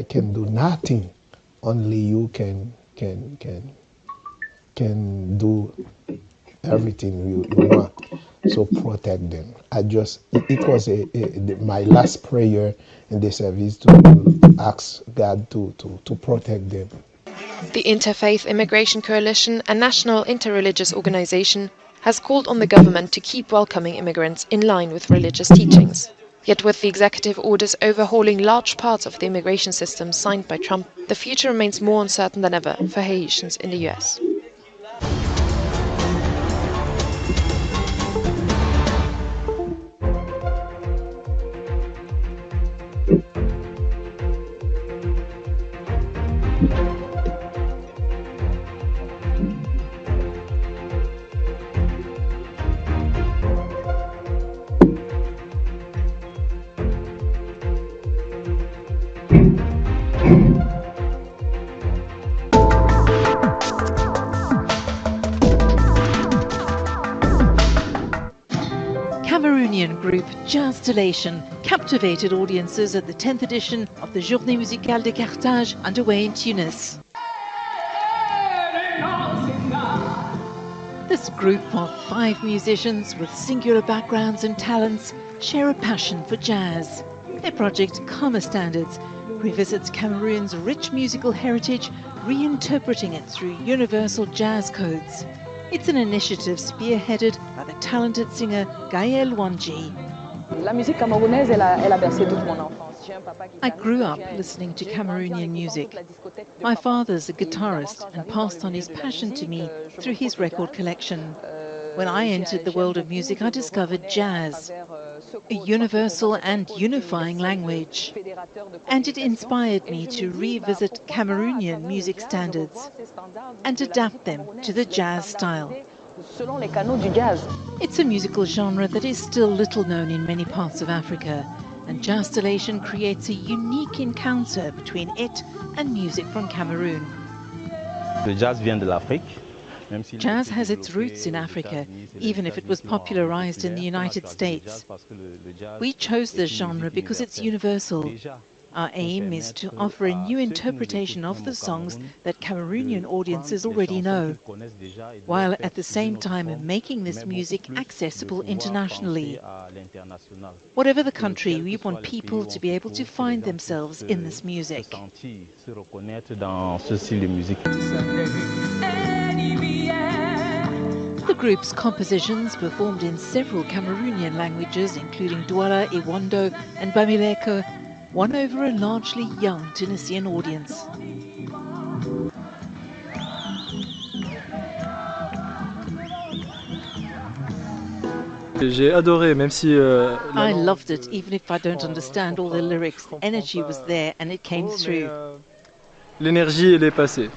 can do nothing. Only you can do everything you want. So protect them. It was my last prayer in the service to ask God to protect them. The Interfaith Immigration Coalition, a national interreligious organization, has called on the government to keep welcoming immigrants in line with religious teachings. Yet with the executive orders overhauling large parts of the immigration system signed by Trump, the future remains more uncertain than ever for Haitians in the US. Cameroonian group Jazzstellation captivated audiences at the 10th edition of the Journée Musicale de Carthage underway in Tunis. This group of 5 musicians with singular backgrounds and talents share a passion for jazz. Their project, Karma Standards, revisits Cameroon's rich musical heritage, reinterpreting it through universal jazz codes. It's an initiative spearheaded by the talented singer Gaël Wanji. La musique camerounaise, elle a bercé toute mon enfance. I grew up listening to Cameroonian music. My father's a guitarist and passed on his passion to me through his record collection. When I entered the world of music, I discovered jazz, a universal and unifying language. And it inspired me to revisit Cameroonian music standards and adapt them to the jazz style. It's a musical genre that is still little known in many parts of Africa, and Jazzstellation creates a unique encounter between it and music from Cameroon. Le jazz vient de l'Afrique. Jazz has its roots in Africa, even if it was popularized in the United States. We chose this genre because it's universal. Our aim is to offer a new interpretation of the songs that Cameroonian audiences already know, while at the same time making this music accessible internationally. Whatever the country, we want people to be able to find themselves in this music. The group's compositions, performed in several Cameroonian languages, including Douala, Iwando and Bamileko, won over a largely young Tunisian audience. I loved it, even if I don't understand all the lyrics. The energy was there and it came through. L'énergie, elle est passée.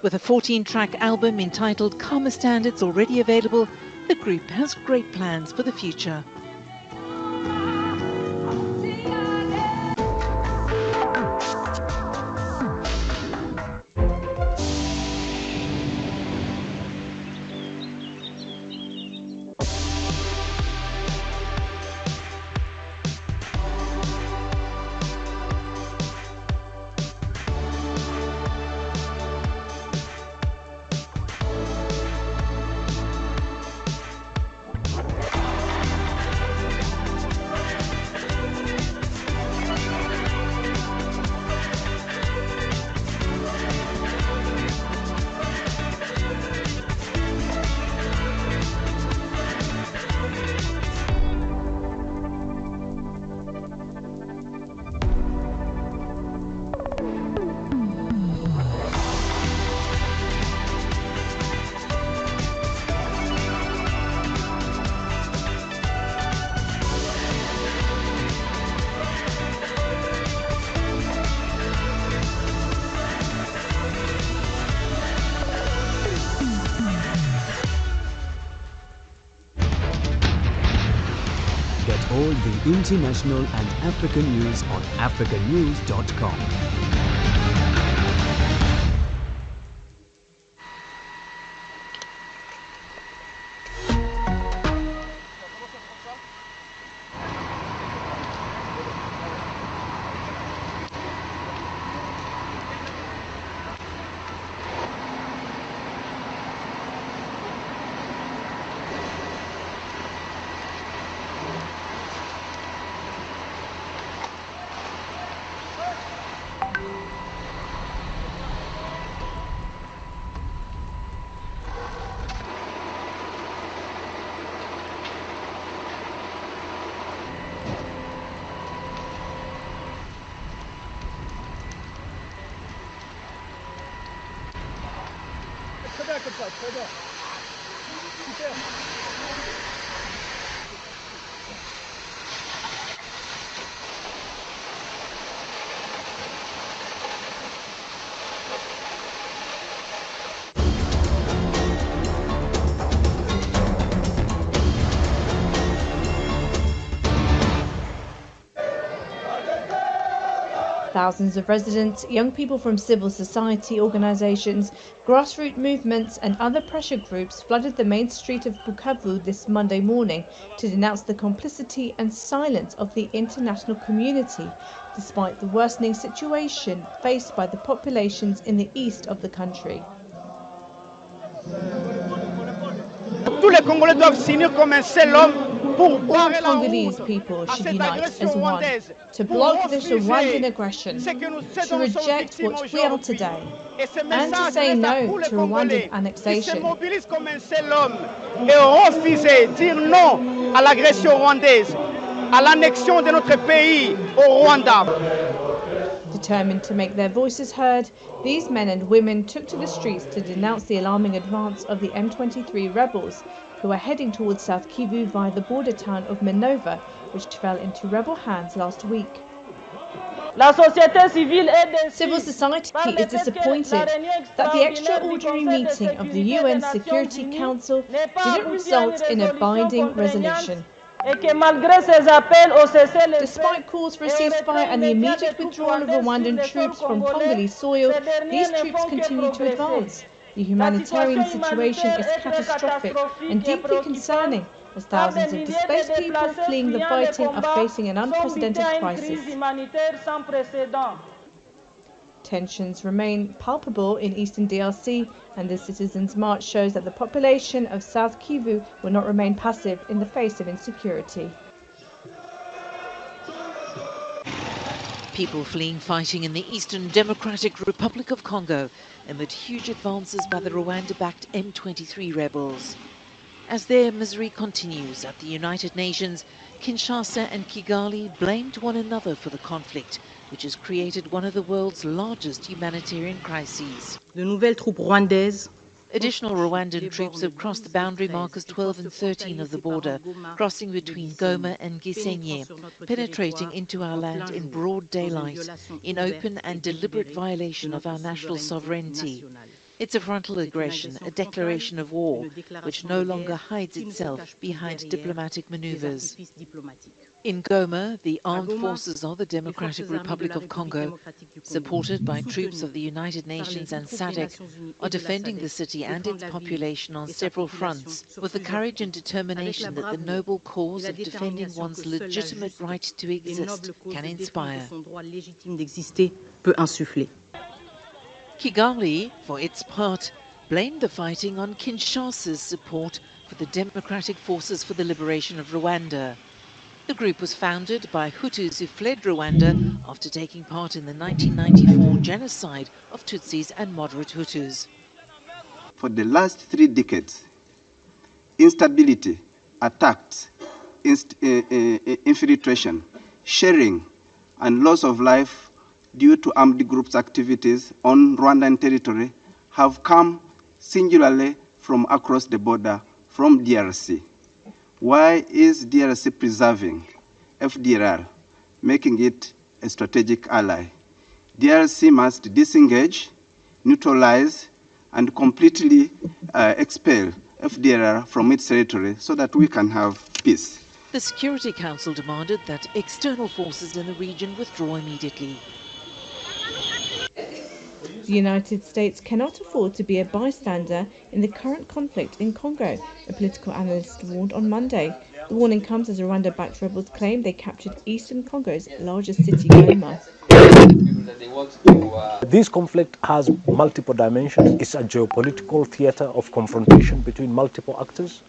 With a 14-track album entitled Karma Standards already available, the group has great plans for the future. Get all the international and African news on africanews.com. Thousands of residents, young people from civil society organisations, grassroots movements and other pressure groups flooded the main street of Bukavu this Monday morning to denounce the complicity and silence of the international community, despite the worsening situation faced by the populations in the east of the country. All Congolese people should unite as one to block this Rwandan aggression, to reject what we are today, and to say no to Rwandan annexation. Determined to make their voices heard, these men and women took to the streets to denounce the alarming advance of the M23 rebels, who are heading towards South Kivu via the border town of Minova, which fell into rebel hands last week. Civil society is disappointed that the extraordinary meeting of the UN Security Council didn't result in a binding resolution. Despite calls for a ceasefire and the immediate withdrawal of Rwandan troops from Congolese soil, these troops continue to advance. The humanitarian situation is catastrophic and deeply concerning, as thousands of displaced people fleeing the fighting are facing an unprecedented crisis. Tensions remain palpable in eastern DRC, and the citizens' march shows that the population of South Kivu will not remain passive in the face of insecurity. People fleeing fighting in the Eastern Democratic Republic of Congo amid huge advances by the Rwanda-backed M23 rebels. As their misery continues at the United Nations, Kinshasa and Kigali blamed one another for the conflict, which has created one of the world's largest humanitarian crises. Additional Rwandan troops have crossed the boundary markers 12 and 13 of the border, crossing between Goma and Gisenyi, penetrating into our land in broad daylight, in open and deliberate violation of our national sovereignty. It's a frontal aggression, a declaration of war, which no longer hides itself behind diplomatic maneuvers. In Goma, the armed forces of the Democratic Republic of Congo, supported by troops of the United Nations and SADC, are defending the city and its population on several fronts, with the courage and determination that the noble cause of defending one's legitimate right to exist can inspire. Kigali, for its part, blamed the fighting on Kinshasa's support for the Democratic Forces for the Liberation of Rwanda. The group was founded by Hutus who fled Rwanda after taking part in the 1994 genocide of Tutsis and moderate Hutus. For the last 3 decades, instability, attacks, infiltration, sharing, and loss of life due to armed groups' activities on Rwandan territory have come singularly from across the border from DRC. Why is DRC preserving FDLR, making it a strategic ally? DRC must disengage, neutralize, and completely expel FDLR from its territory so that we can have peace. The Security Council demanded that external forces in the region withdraw immediately. The United States cannot afford to be a bystander in the current conflict in Congo, a political analyst warned on Monday. The warning comes as Rwanda-backed rebels claim they captured eastern Congo's largest city, Goma. This conflict has multiple dimensions. It's a geopolitical theater of confrontation between multiple actors.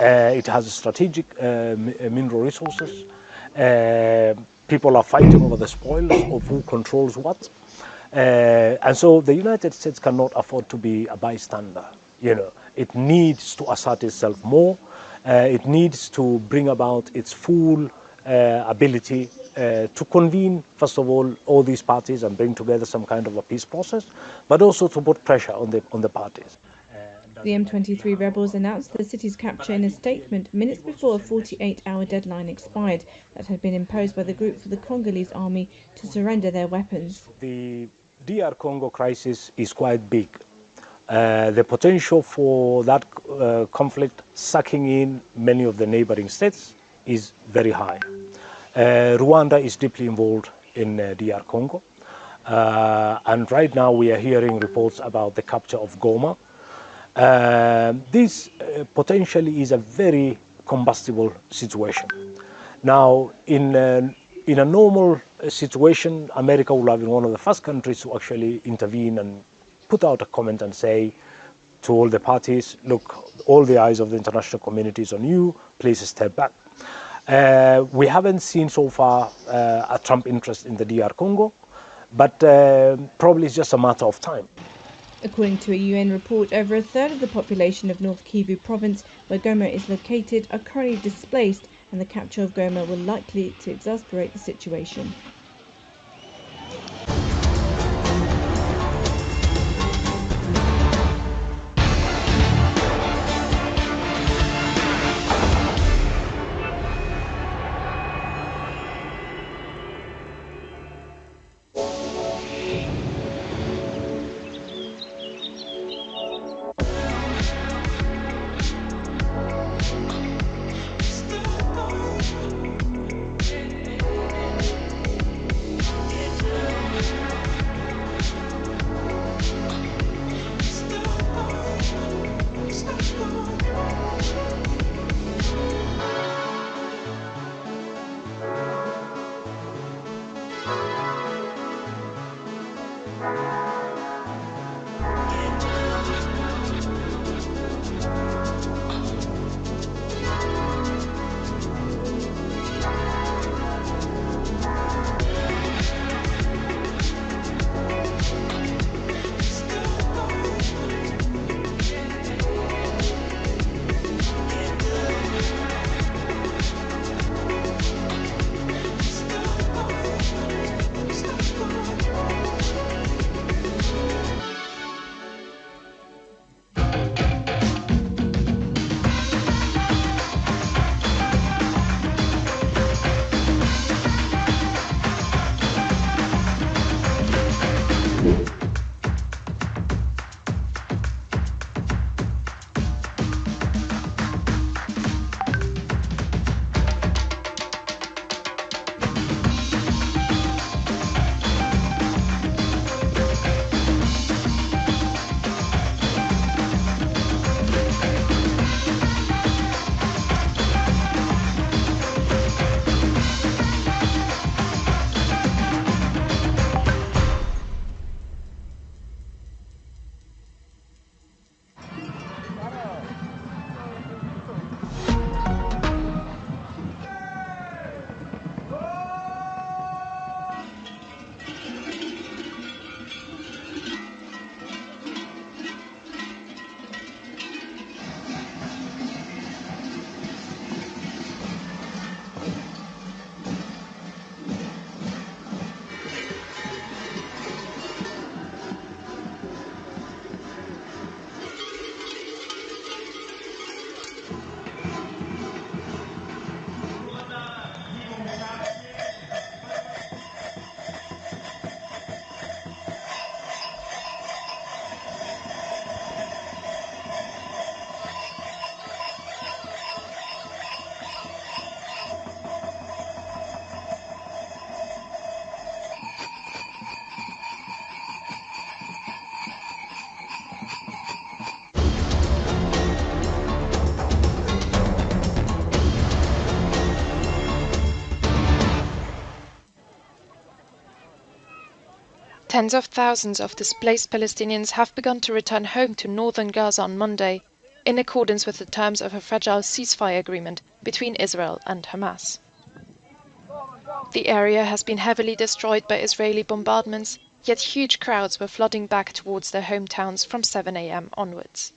It has strategic mineral resources. People are fighting over the spoils of who controls what. And so the United States cannot afford to be a bystander. It needs to assert itself more. It needs to bring about its full ability to convene, first of all these parties and bring together some kind of a peace process, but also to put pressure on the parties. The M23 rebels announced the city's capture in a statement minutes before a 48-hour deadline expired that had been imposed by the group for the Congolese army to surrender their weapons. The DR Congo crisis is quite big. The potential for that conflict sucking in many of the neighboring states is very high. Rwanda is deeply involved in DR Congo. And right now we are hearing reports about the capture of Goma. This potentially is a very combustible situation. Now, in a normal situation, America would have been one of the first countries to actually intervene and put out a comment and say to all the parties, look, all the eyes of the international community is on you, please step back. We haven't seen so far a Trump interest in the DR Congo, but probably it's just a matter of time. According to a UN report, over a third of the population of North Kivu province, where Goma is located, are currently displaced, and the capture of Goma will likely to exacerbate the situation. Tens of thousands of displaced Palestinians have begun to return home to northern Gaza on Monday, in accordance with the terms of a fragile ceasefire agreement between Israel and Hamas. The area has been heavily destroyed by Israeli bombardments, yet huge crowds were flooding back towards their hometowns from 7 a.m. onwards.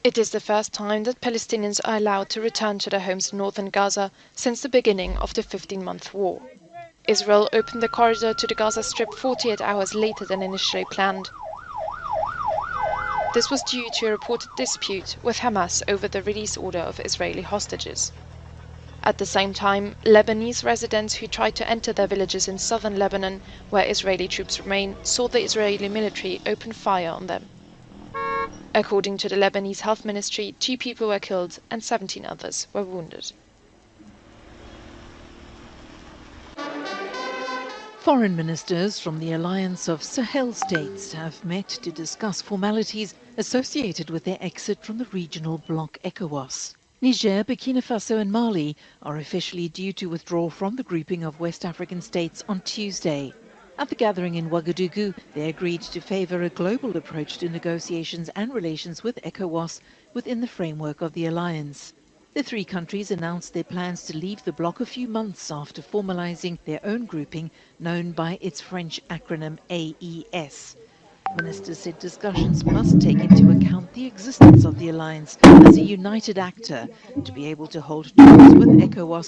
It is the first time that Palestinians are allowed to return to their homes in northern Gaza since the beginning of the 15-month war. Israel opened the corridor to the Gaza Strip 48 hours later than initially planned. This was due to a reported dispute with Hamas over the release order of Israeli hostages. At the same time, Lebanese residents who tried to enter their villages in southern Lebanon, where Israeli troops remain, saw the Israeli military open fire on them. According to the Lebanese Health Ministry, 2 people were killed and 17 others were wounded. Foreign ministers from the alliance of Sahel states have met to discuss formalities associated with their exit from the regional bloc ECOWAS. Niger, Burkina Faso and Mali are officially due to withdraw from the grouping of West African states on Tuesday. At the gathering in Ouagadougou, they agreed to favour a global approach to negotiations and relations with ECOWAS within the framework of the alliance. The 3 countries announced their plans to leave the bloc a few months after formalizing their own grouping, known by its French acronym AES. Ministers said discussions must take into account the existence of the alliance as a united actor to be able to hold talks with ECOWAS